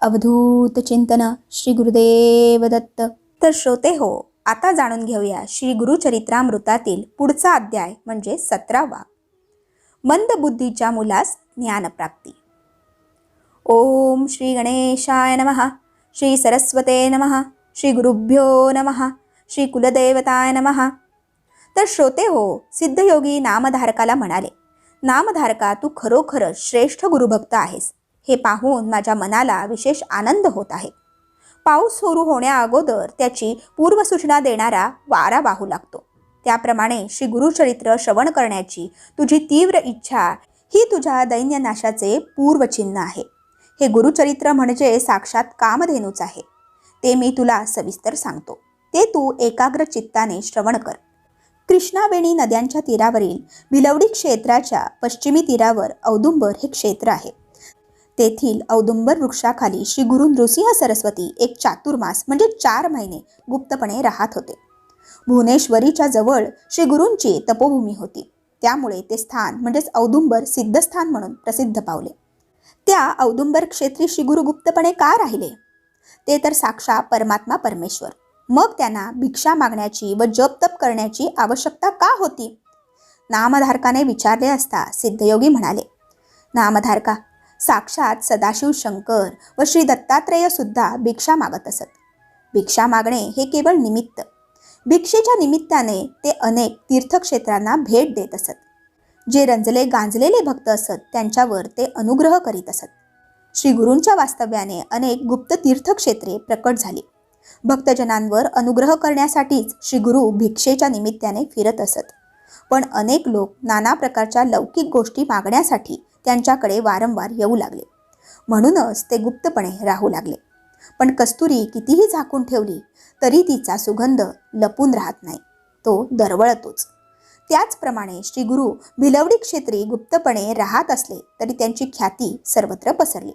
अवधूत चिंतन श्री गुरुदेव दत्त. तर श्रोते हो, आता जाणून घेऊया श्री गुरुचरित्रामृतातील पुढचा अध्याय म्हणजे 17वा. मंदबुद्धीच्या मुलास ज्ञानप्राप्ती. ओम श्री गणेशाय नमः. श्री सरस्वते नमः. श्री गुरुभ्यो नमः. श्री कुलदेवताय नमः. तर श्रोते हो, सिद्धयोगी नामधारकाला म्हणाले, नामधारका, तू खरोखरच श्रेष्ठ गुरुभक्त आहेस. हे पाहून माझ्या मनाला विशेष आनंद होत आहे. पाऊस सुरू होण्या अगोदर त्याची पूर्वसूचना देणारा वारा वाहू लागतो, त्याप्रमाणे श्री गुरुचरित्र श्रवण करण्याची तुझी तीव्र इच्छा ही तुझ्या दैन्यनाशाचे पूर्वचिन्ह आहे. हे गुरुचरित्र म्हणजे साक्षात कामधेनूच आहे. ते मी तुला सविस्तर सांगतो, ते तू एकाग्र चित्ताने श्रवण कर. कृष्णावेणी नद्यांच्या तीरावरील भिलवडी क्षेत्राच्या पश्चिमी तीरावर औदुंबर हे क्षेत्र आहे. तेथील औदुंबर वृक्षाखाली श्री गुरु नृसिंह सरस्वती एक चातुर्मास म्हणजे 4 महिने गुप्तपणे राहत होते. भुवनेश्वरीच्या जवळ श्री गुरूंची तपोभूमी होती, त्यामुळे ते स्थान म्हणजेच औदुंबर सिद्धस्थान म्हणून प्रसिद्ध पावले. त्या औदुंबर क्षेत्री श्री गुरु गुप्तपणे का राहिले? ते तर साक्षात परमात्मा परमेश्वर. मग त्यांना भिक्षा मागण्याची व जप तप करण्याची आवश्यकता का होती? नामधारकाने विचारले असता सिद्धयोगी म्हणाले, नामधारका, साक्षात सदाशिव शंकर व श्री दत्तात्रेय सुद्धा भिक्षा मागत असत. भिक्षा मागणे हे केवळ निमित्त. भिक्षेच्या निमित्ताने ते अनेक तीर्थक्षेत्रांना भेट देत असत. जे रंजले गांजलेले भक्त असत त्यांच्यावर ते अनुग्रह करीत असत. श्री गुरूंच्या वास्तव्याने अनेक गुप्त तीर्थक्षेत्रे प्रकट झाली. भक्तजनांवर अनुग्रह करण्यासाठीच श्री गुरु भिक्षेच्या निमित्ताने फिरत असत. पण अनेक लोक नाना प्रकारच्या लौकिक गोष्टी मागण्यासाठी त्यांच्याकडे वारंवार येऊ लागले, म्हणूनच ते गुप्तपणे राहू लागले. पण कस्तुरी कितीही झाकून ठेवली तरी तिचा सुगंध लपून राहत नाही, तो दरवळतोच. त्याचप्रमाणे श्री गुरु भिलवडी क्षेत्री गुप्तपणे राहत असले तरी त्यांची ख्याती सर्वत्र पसरली.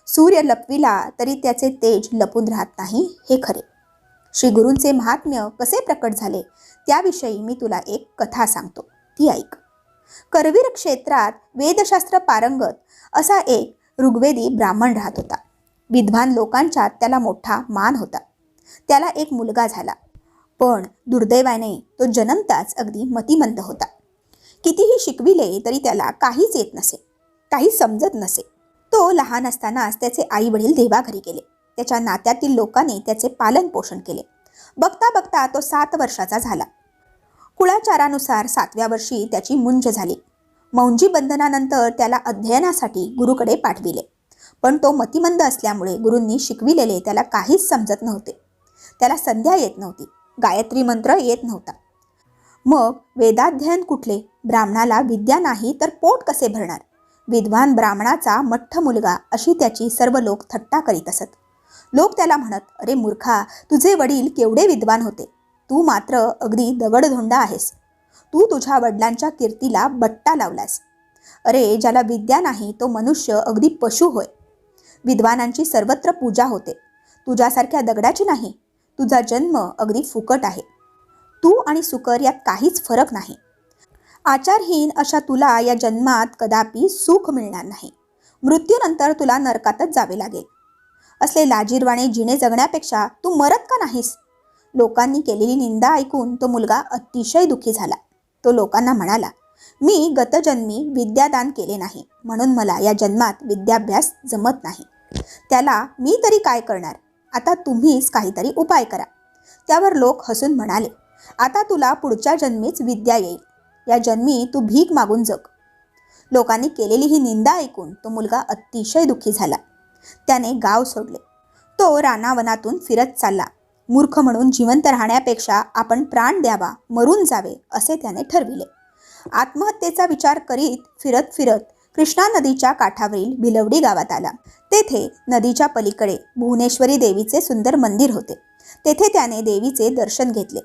सूर्य लपविला तरी त्याचे तेज लपून राहत नाही, हे खरे. श्री गुरूंचे महात्म्य कसे प्रकट झाले त्याविषयी मी तुला एक कथा सांगतो, ती ऐक. करवीर क्षेत्रात वेदशास्त्र पारंगत असा एक ऋग्वेदी ब्राह्मण राहत होता. विद्वान लोकांच्यात त्याला मोठा मान होता. त्याला एक मुलगा झाला, पण दुर्दैवाने तो जन्मताच अगदी मतिमंद होता. कितीही शिकविले तरी त्याला काहीच येत नसे, काही समजत नसे. तो लहान असतानाच त्याचे आई वडील देवाघरी गेले. त्याच्या नात्यातील लोकांनी त्याचे पालन पोषण केले. बघता बघता तो 7 वर्षाचा झाला. कुळाचारानुसार 7व्या वर्षी त्याची मुंज झाली. मौंजी बंधनानंतर त्याला अध्ययनासाठी गुरुकडे पाठविले. पण तो मतिमंद असल्यामुळे गुरूंनी शिकविलेले त्याला काहीच समजत नव्हते. त्याला संध्या येत नव्हती, गायत्री मंत्र येत नव्हता. मग वेदाध्ययन कुठले? ब्राह्मणाला विद्या नाही तर पोट कसे भरणार? विद्वान ब्राह्मणाचा मठ्ठ मुलगा अशी त्याची सर्व लोक थट्टा करीत असत. लोक त्याला म्हणत, अरे मूर्खा, तुझे वडील केवढे विद्वान होते, तू मात्र अगदी दगडधोंडा आहेस. तू तुझ्या वडिलांच्या कीर्तीला बट्टा लावलास. अरे, ज्याला विद्या नाही तो मनुष्य अगदी पशु होय. विद्वानांची सर्वत्र पूजा होते, तुझ्यासारख्या दगडाची नाही. तुझा जन्म अगदी फुकट आहे. तू आणि सुकर यात काहीच फरक नाही. आचारहीन अशा तुला या जन्मात कदापि सुख मिळणार नाही. मृत्यूनंतर तुला नरकातच जावे लागेल. असले लाजीरवाणे जिणे जगण्यापेक्षा तू मरत का नाहीस? लोकांनी केलेली निंदा ऐकून तो मुलगा अतिशय दुःखी झाला. तो लोकांना म्हणाला, मी गतजन्मी विद्यादान केले नाही, म्हणून मला या जन्मात विद्याभ्यास जमत नाही. त्याला मी तरी काय करणार? आता तुम्हीच काहीतरी उपाय करा. त्यावर लोक हसून म्हणाले, आता तुला पुढच्या जन्मीच विद्या येईल. या जन्मी तू भीक मागून जग. लोकांनी केलेली ही निंदा ऐकून तो मुलगा अतिशय दुःखी झाला. त्याने गाव सोडले. तो रानावनातून फिरत चालला. मूर्ख म्हणून जिवंत राहण्यापेक्षा आपण प्राण द्यावा, मरून जावे असे त्याने ठरविले. आत्महत्येचा विचार करीत फिरत फिरत कृष्णा नदीच्या काठावरील भिलवडी गावात आला. तेथे नदीच्या पलीकडे भुवनेश्वरी देवीचे सुंदर मंदिर होते. तेथे त्याने देवीचे दर्शन घेतले.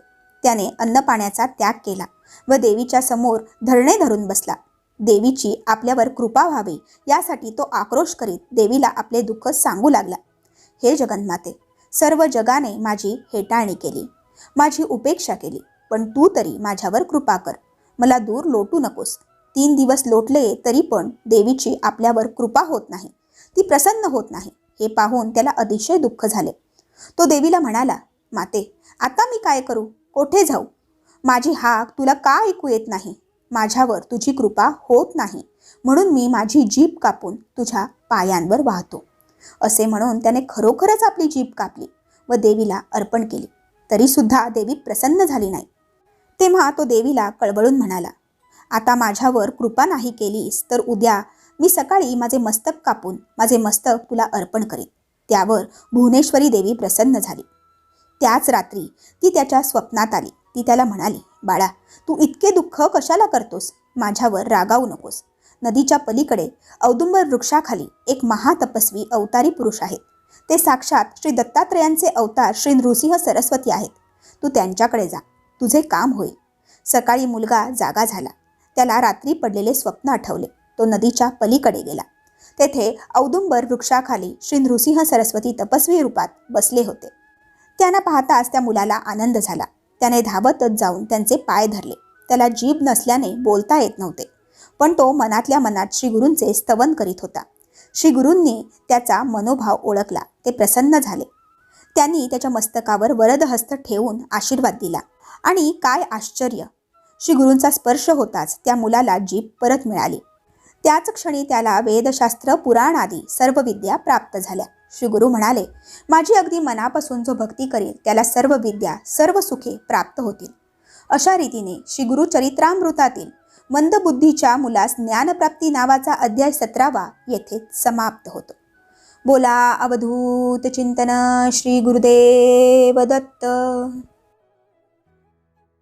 त्याने अन्नपाण्याचा त्याग केला व देवीच्या समोर धरणे धरून बसला. देवीची आपल्यावर कृपा व्हावी यासाठी तो आक्रोश करीत देवीला आपले दुःख सांगू लागला. हे जगन्माते, सर्व जगाने माझी हेटाळणी केली, माझी उपेक्षा केली, पण तू तरी माझ्यावर कृपा कर. मला दूर लोटू नकोस. 3 दिवस लोटले तरी पण देवीची आपल्यावर कृपा होत नाही, ती प्रसन्न होत नाही. हे पाहून त्याला अतिशय दुःख झाले. तो देवीला म्हणाला, माते, आता मी काय करू? कोठे जाऊ? माझी हाक तुला का ऐकू येत नाही? माझ्यावर तुझी कृपा होत नाही, म्हणून मी माझी जीभ कापून तुझ्या पायांवर वाहतो. असे म्हणून त्याने खरोखरच आपली जीभ कापली व देवीला अर्पण केली. तरी सुद्धा देवी प्रसन्न झाली नाही. तेव्हा तो देवीला कळवळून म्हणाला, आता माझ्यावर कृपा नाही केलीस तर उद्या मी सकाळी माझे मस्तक कापून माझे मस्तक तुला अर्पण करीन. त्यावर भुवनेश्वरी देवी प्रसन्न झाली. त्याच रात्री ती त्याच्या स्वप्नात आली. ती त्याला म्हणाली, बाळा, तू इतके दुःख कशाला करतोस? माझ्यावर रागावू नकोस. नदीच्या पलीकडे औदुंबर वृक्षाखाली एक महातपस्वी अवतारी पुरुष आहेत. ते साक्षात श्री दत्तात्रयांचे अवतार श्री नृसिंह सरस्वती आहेत. तू त्यांच्याकडे जा, तुझे काम होईल. सकाळी मुलगा जागा झाला. त्याला रात्री पडलेले स्वप्न आठवले. तो नदीच्या पलीकडे गेला. तेथे औदुंबर वृक्षाखाली श्री नृसिंह सरस्वती तपस्वी रूपात बसले होते. त्यांना पाहताच त्या मुलाला आनंद झाला. त्याने धावतच जाऊन त्यांचे पाय धरले. त्याला जीभ नसल्याने बोलता येत नव्हते, पण तो मनातल्या मनात श्री गुरूंचे स्तवन करीत होता. श्री गुरूंनी त्याचा मनोभाव ओळखला. ते प्रसन्न झाले. त्यांनी त्याच्या मस्तकावर वरदहस्त ठेवून आशीर्वाद दिला. आणि काय आश्चर्य! श्री गुरूंचा स्पर्श होताच त्या मुलाला जीभ परत मिळाली. त्याच क्षणी त्याला वेदशास्त्र, पुराण आदी सर्व विद्या प्राप्त झाल्या. श्री गुरु म्हणाले, माझी अगदी मनापासून जो भक्ती करेल त्याला सर्व विद्या, सर्व सुखे प्राप्त होतील. अशा रीतीने श्री गुरु चरित्रामृतातील मंदबुद्धीच्या मुलास ज्ञानप्राप्ती नावाचा अध्याय 17वा येथे समाप्त होतो. बोला अवधूत चिंतन श्री गुरुदेव दत्त.